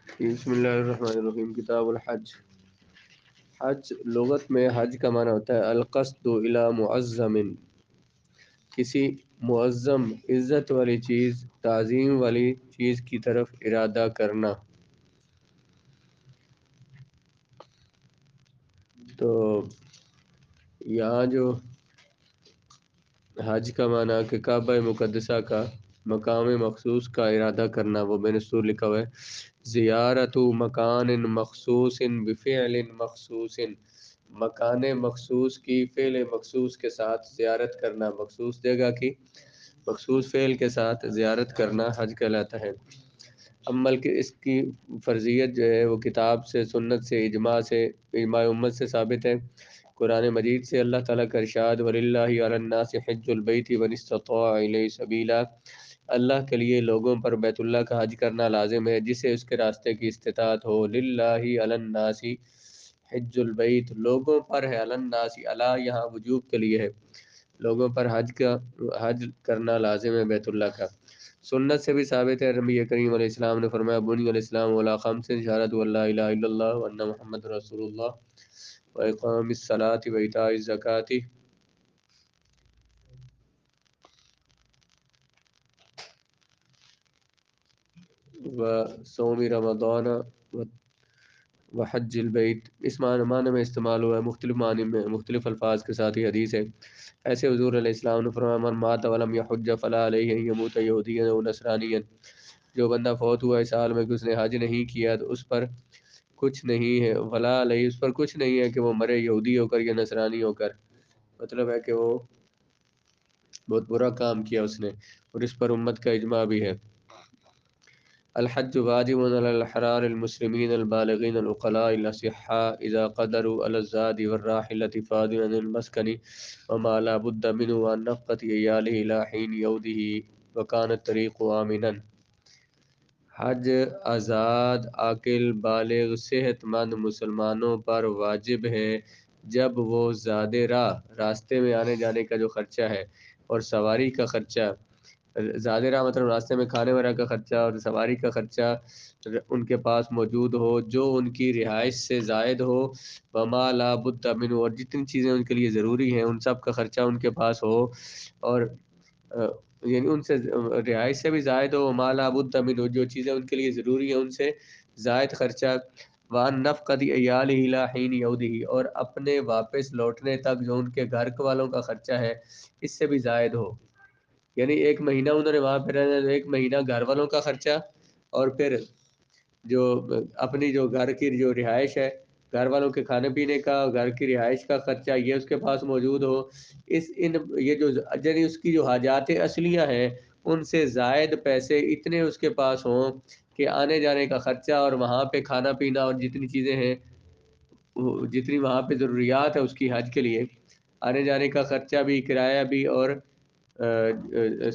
بسم اللہ الرحمن الرحیم۔ کتاب الحج۔ حج لغت میں حج کا معنی ہوتا ہے القصد الی معظم، کسی معظم عزت والی چیز، تعظیم والی چیز کی طرف ارادہ کرنا۔ تو یہاں جو حج کا معنی کہ کعبہ مقدسہ کا مقام مخصوص کا ارادہ کرنا، وہ میں نے سور لکھا ہوا ہے زیارت مکان مخصوص بفعل مخصوص، مکان مخصوص کی فعل مخصوص کے ساتھ زیارت کرنا، مخصوص جگہ کی مخصوص فعل کے ساتھ زیارت کرنا حج کہلاتا ہے۔ عمل کے اس کی فرضیت جو ہے وہ کتاب سے، سنت سے، اجماع امت سے ثابت ہے۔ قرآن مجید سے اللہ تعالیٰ کا ارشاد وَلِلَّهِ عَلَى النَّاسِ حِجُّ الْبَيْتِ مَنِ اسْتَطَاعَ إِلَيْهِ سَبِيلًا، اللہ کے لیے لوگوں پر بیت اللہ کا حج کرنا لازم ہے جسے اس کے راستے کی استطاعت ہو۔ للہ علی الناس حج البیت، لوگوں پر ہے، علی الناس، علی یہاں وجوب کے لیے ہے، لوگوں پر حج کرنا لازم ہے بیت اللہ کا۔ سنت سے بھی ثابت ہے، نبی کریم علیہ السلام نے فرمایا بنی الاسلام علی خمس شہادۃ ان لا الہ الا اللہ وان محمد رسول اللہ واقام الصلاۃ وایتاء الزکاۃ وصوم رمضان وحج البیت۔ اس معنی میں استعمال ہوا ہے، مختلف معنی میں مختلف الفاظ کے ساتھ ہی حدیث ہے۔ ایسے حضور علیہ السلام نے فرمایا من مات ولم یحج فلا علیہ ان یموت یہودیا او نصرانیا، جو بندہ فوت ہوا اس حال میں کہ اس نے حج نہیں کیا تو اس پر کچھ نہیں ہے، ولا علیہ، اس پر کچھ نہیں ہے کہ وہ مرے یہودی ہو کر یا نصرانی ہو کر، مطلب ہے کہ وہ بہت برا کام کیا اس نے، اور اس پر امت کا اجماع بھی ہے۔ الحج واجب على الحرار المسلمين البالغين العقلاء الاصحاء اذا قدروا على الزاد والراحلة فاضلا عن المسكن وما لا بد منه عن نفقة عياله الى حين يوده وكان الطريق آمنا۔ حج آزاد، عاقل، بالغ، صحت مند مسلمانوں پر واجب ہے جب وہ زاد راہ، راستے میں آنے جانے کا جو خرچہ ہے اور سواری کا خرچہ، زاد راہ مطلب راستے میں کھانے وغیرہ کا خرچہ اور سواری کا خرچہ ان کے پاس موجود ہو جو ان کی رہائش سے زائد ہو، وما لا بد منہ، اور جتنی چیزیں ان کے لیے ضروری ہیں ان سب کا خرچہ ان کے پاس ہو، اور یعنی ان سے رہائش سے بھی زائد ہو، وما لا بد منہ، جو چیزیں ان کے لیے ضروری ہیں ان سے زائد خرچہ، وان نفقۃ عیالہ الی حین یعودہ، اور اپنے واپس لوٹنے تک جو ان کے گھر والوں کا خرچہ ہے اس سے بھی زائد ہو، یعنی ایک مہینہ انہوں نے وہاں پہ رہنا ہے تو ایک مہینہ گھر والوں کا خرچہ، اور پھر جو اپنی جو گھر کی جو رہائش ہے، گھر والوں کے کھانے پینے کا، گھر کی رہائش کا خرچہ یہ اس کے پاس موجود ہو، یہ جو یعنی اس کی جو حاجات اصلیہ ہیں ان سے زائد پیسے اتنے اس کے پاس ہوں کہ آنے جانے کا خرچہ اور وہاں پہ کھانا پینا اور جتنی چیزیں ہیں، جتنی وہاں پہ ضروریات ہے اس کی حج کے لیے، آنے جانے کا خرچہ بھی، کرایہ بھی، اور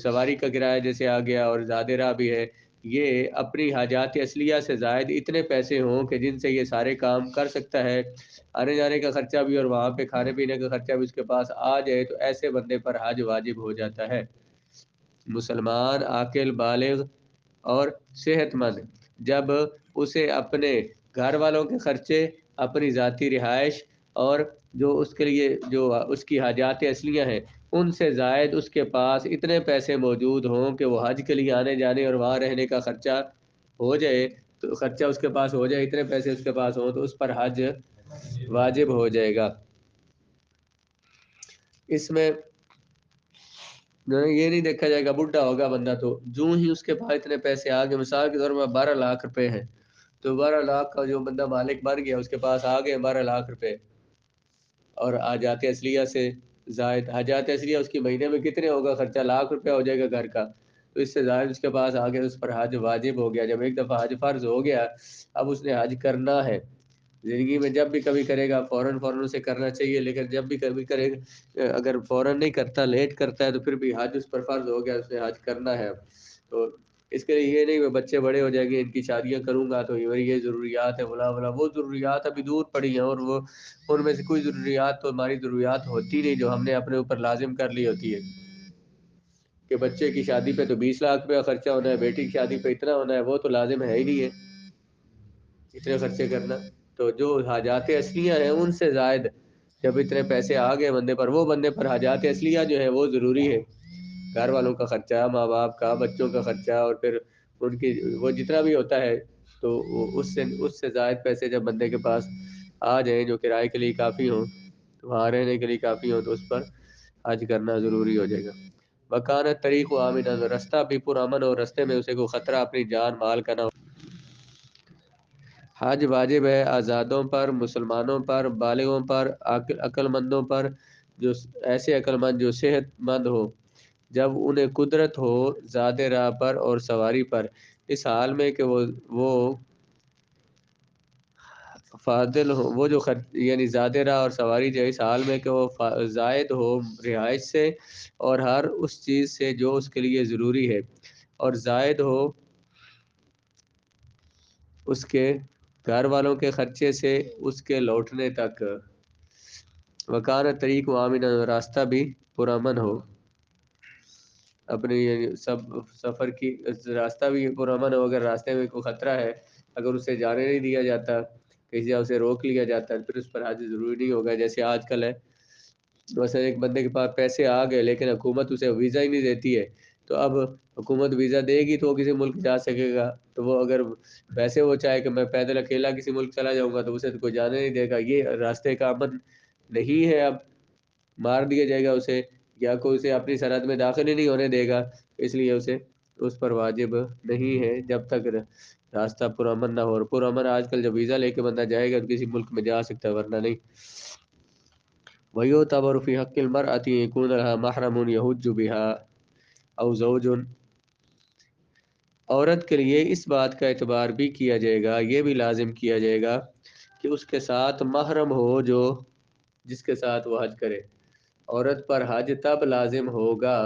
سواری کا کرایہ جیسے آ گیا، اور زاد راہ بھی ہے، یہ اپنی حاجات اصلیہ سے زائد اتنے پیسے ہوں کہ جن سے یہ سارے کام کر سکتا ہے، آنے جانے کا خرچہ بھی اور وہاں پہ کھانے پینے کا خرچہ بھی اس کے پاس آ جائے، تو ایسے بندے پر حج واجب ہو جاتا ہے۔ مسلمان عاقل، بالغ اور صحت مند جب اسے اپنے گھر والوں کے خرچے، اپنی ذاتی رہائش اور جو اس کے لیے جو اس کی حاجات اصلیہ ہیں ان سے زائد اس کے پاس اتنے پیسے موجود ہوں کہ وہ حج کے لیے آنے جانے اور وہاں رہنے کا خرچہ ہو جائے، تو خرچہ اس کے پاس ہو جائے، اتنے پیسے اس کے پاس ہوں تو اس پر حج واجب ہو جائے گا۔ اس میں یہ نہیں دیکھا جائے گا بڈھا ہوگا بندہ تو جو ہی اس کے پاس اتنے پیسے آ گئے، مثال کے طور پر 12 لاکھ روپے ہیں تو 12 لاکھ کا جو بندہ مالک بن گیا اس کے پاس آ گئے 12 لاکھ روپے، اور حاجات اصلیہ سے زائد، حاجات اصلیہ اس کی مہینے میں کتنے ہوگا خرچہ، لاکھ روپے ہو جائے گا گھر کا، تو اس سے زائد اس کے پاس آ گیا، اس پر حج واجب ہو گیا۔ جب ایک دفعہ حج فرض ہو گیا اب اس نے حج کرنا ہے، زندگی میں جب بھی کبھی کرے گا فوراً اسے کرنا چاہیے، لیکن جب بھی کبھی کرے گا اگر فوراً نہیں کرتا، لیٹ کرتا ہے تو پھر بھی حج اس پر فرض ہو گیا، اس نے حج کرنا ہے۔ تو اس کے لیے یہ نہیں کہ بچے بڑے ہو جائیں گے ان کی شادیاں کروں گا تو یہ ضروریات ہے بلا بلا، وہ ضروریات ابھی دور پڑی ہیں، اور وہ ان میں سے کوئی ضروریات تو ہماری ضروریات ہوتی نہیں جو ہم نے اپنے اوپر لازم کر لی ہوتی ہے، کہ بچے کی شادی پہ تو 20 لاکھ روپیہ خرچہ ہونا ہے، بیٹی کی شادی پہ اتنا ہونا ہے، وہ تو لازم ہے ہی نہیں ہے۔ اتنے خرچے کرنا، تو جو حاجات اصلیہ ہیں ان سے زائد جب اتنے پیسے آ گئے بندے پر، وہ بندے پر حاجات اصلیہ جو ہے وہ ضروری ہے، گھر والوں کا خرچہ، ماں باپ کا، بچوں کا خرچہ، اور پھر ان کی وہ جتنا بھی ہوتا ہے، تو اس سے زائد پیسے جب بندے کے پاس آ جائیں جو کرائے کے لیے کافی ہوں، وہاں رہنے کے لیے کافی ہوں، تو اس پر حج کرنا ضروری ہو جائے گا۔ مکان طریق و آمن، رستہ بھی پرامن ہو، رستے میں اسے کوئی خطرہ اپنی جان مال کا نہ ہو۔ حج واجب ہے آزادوں پر، مسلمانوں پر، بالغوں پر، عقل مندوں پر، جو ایسے عقل مند جو صحت مند ہو، جب انہیں قدرت ہو، زاد راہ پر اور سواری پر، اس حال میں کہ وہ فاضل ہو، وہ جو یعنی زاد راہ اور سواری جو اس حال میں کہ وہ زائد ہو رہائش سے اور ہر اس چیز سے جو اس کے لیے ضروری ہے، اور زائد ہو اس کے گھر والوں کے خرچے سے اس کے لوٹنے تک۔ وکان طریق و آمن، راستہ بھی پرامن ہو، اپنی یعنی سب سفر کی راستہ بھی پرامن ہو، اگر راستے میں کوئی خطرہ ہے، اگر اسے جانے نہیں دیا جاتا، کسی جگہ اسے روک لیا جاتا ہے، پھر اس پر حج ضروری نہیں ہوگا۔ جیسے آج کل ہے، مثلا ایک بندے کے پاس پیسے آ گئے لیکن حکومت اسے ویزا ہی نہیں دیتی ہے، تو اب حکومت ویزا دے گی تو وہ کسی ملک جا سکے گا، تو وہ اگر ویسے وہ چاہے کہ میں پیدل اکیلا کسی ملک چلا جاؤں گا تو اسے تو کوئی جانے نہیں دے گا، یہ راستے کا امن نہیں ہے، اب مار دیا جائے گا اسے، یا کوئی اسے اپنی سرحد میں داخل ہی نہیں ہونے دے گا، اس لیے اسے اس پر واجب نہیں ہے جب تک راستہ پرامن نہ ہو۔ اور پرامن آج کل جب ویزا لے کے بندہ جائے گا تو کسی ملک میں جا سکتا ہے، ورنہ نہیں۔ وَيُعْتَبَرُ فِي حَقِّ الْمَرْأَةِ يَكُونُ لَهَا مَحْرَمٌ يَحُجُّ بِهَا أَوْ زَوْجٌ، عورت کے لیے اس بات کا اعتبار بھی کیا جائے گا، یہ بھی لازم کیا جائے گا کہ اس کے ساتھ محرم ہو، جو جس کے ساتھ وہ حج کرے۔ عورت پر حج تب لازم ہوگا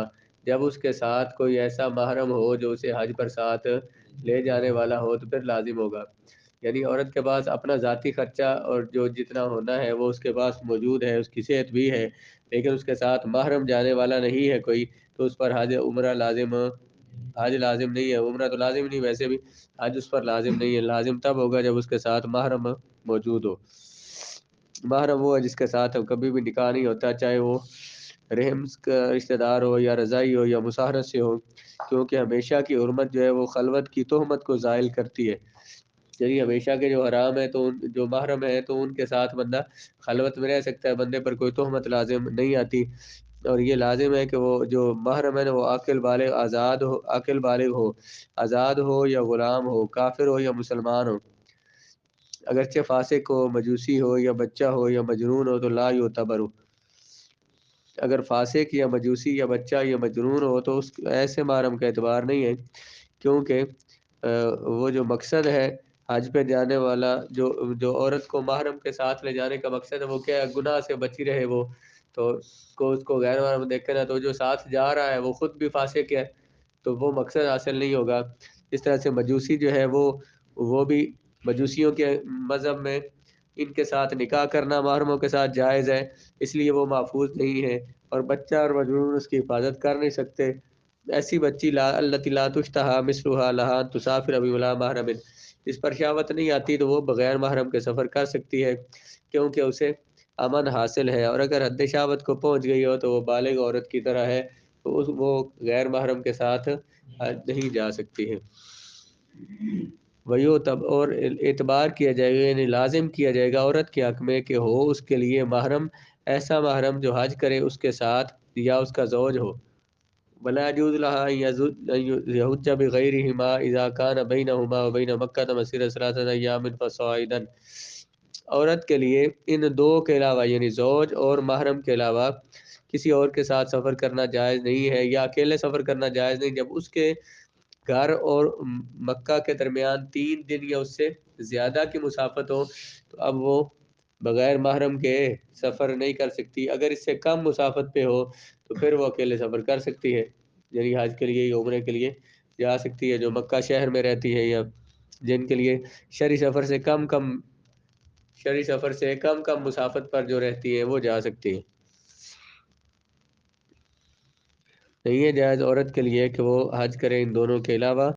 جب اس کے ساتھ کوئی ایسا محرم ہو جو اسے حج پر ساتھ لے جانے والا ہو، تو پھر لازم ہوگا۔ یعنی عورت کے پاس اپنا ذاتی خرچہ اور جو جتنا ہونا ہے وہ اس کے پاس موجود ہے، اس کی صحت بھی ہے، لیکن اس کے ساتھ محرم جانے والا نہیں ہے کوئی، تو اس پر حج عمرہ لازم، حج لازم نہیں ہے، عمرہ تو لازم نہیں، ویسے بھی حج اس پر لازم نہیں ہے، لازم تب ہوگا جب اس کے ساتھ محرم موجود ہو۔ محرم وہ ہے جس کے ساتھ کبھی بھی نکاح نہیں ہوتا، چاہے وہ رحم کا رشتہ دار ہو یا رضائی ہو یا مساہرت سے ہو، کیونکہ ہمیشہ کی حرمت جو ہے وہ خلوت کی تہمت کو زائل کرتی ہے۔ یعنی ہمیشہ کے جو حرام ہے، تو جو محرم ہے تو ان کے ساتھ بندہ خلوت میں رہ سکتا ہے، بندے پر کوئی تہمت لازم نہیں آتی۔ اور یہ لازم ہے کہ وہ جو محرم ہے نا وہ عاقل بالغ آزاد ہو، عاقل بالغ ہو، آزاد ہو یا غلام ہو، کافر ہو یا مسلمان ہو، اگرچہ فاسق ہو، مجوسی ہو یا بچہ ہو یا مجنون ہو، تو لا یعتبر، اگر فاسق یا مجوسی یا بچہ یا مجنون ہو تو اس ایسے محرم کا اعتبار نہیں ہے، کیونکہ وہ جو مقصد ہے حج پہ جانے والا، جو عورت کو محرم کے ساتھ لے جانے کا مقصد ہے وہ کیا ہے؟ گناہ سے بچی رہے وہ، تو اس کو غیر محرم دیکھے نا، تو جو ساتھ جا رہا ہے وہ خود بھی فاسق ہے، تو وہ مقصد حاصل نہیں ہوگا۔ اس طرح سے مجوسی جو ہے وہ بھی مجوسیوں کے مذہب میں ان کے ساتھ نکاح کرنا محرموں کے ساتھ جائز ہے، اس لیے وہ محفوظ نہیں ہے، اور بچہ اور مجنون اس کی حفاظت کر نہیں سکتے۔ ایسی بچی التی لا تشتہا مثلھا لہا ان تسافر بلا محرم، اس پر شہوت نہیں آتی تو وہ بغیر محرم کے سفر کر سکتی ہے، کیونکہ اسے امن حاصل ہے، اور اگر حد شہوت کو پہنچ گئی ہو تو وہ بالغ عورت کی طرح ہے، تو وہ غیر محرم کے ساتھ نہیں جا سکتی ہے۔ ویو تب، اور اعتبار کیا جائے گا، یعنی لازم کیا جائے گا عورت کے حق میں کہ ہو اس کے لیے محرم، ایسا محرم جو حج کرے اس کے ساتھ یا اس کا زوج ہو۔ ولا يجوز لها أن يحج بغيرهما إذا كان بينهما وبين مكة مسيرة 3 أيام فصاعدا، عورت کے لیے ان دو کے علاوہ یعنی زوج اور محرم کے علاوہ کسی اور کے ساتھ سفر کرنا جائز نہیں ہے، یا اکیلے سفر کرنا جائز نہیں جب اس کے گھر اور مکہ کے درمیان 3 دن یا اس سے زیادہ کی مسافت ہو، تو اب وہ بغیر محرم کے سفر نہیں کر سکتی۔ اگر اس سے کم مسافت پہ ہو تو پھر وہ اکیلے سفر کر سکتی ہے، یعنی حج کے لیے یا عمرے کے لیے جا سکتی ہے، جو مکہ شہر میں رہتی ہے یا جن کے لیے شہری سفر سے کم مسافت پر جو رہتی ہے وہ جا سکتی ہے۔ نہیں ہے جائز عورت کے لیے کہ وہ حج کرے ان دونوں کے علاوہ۔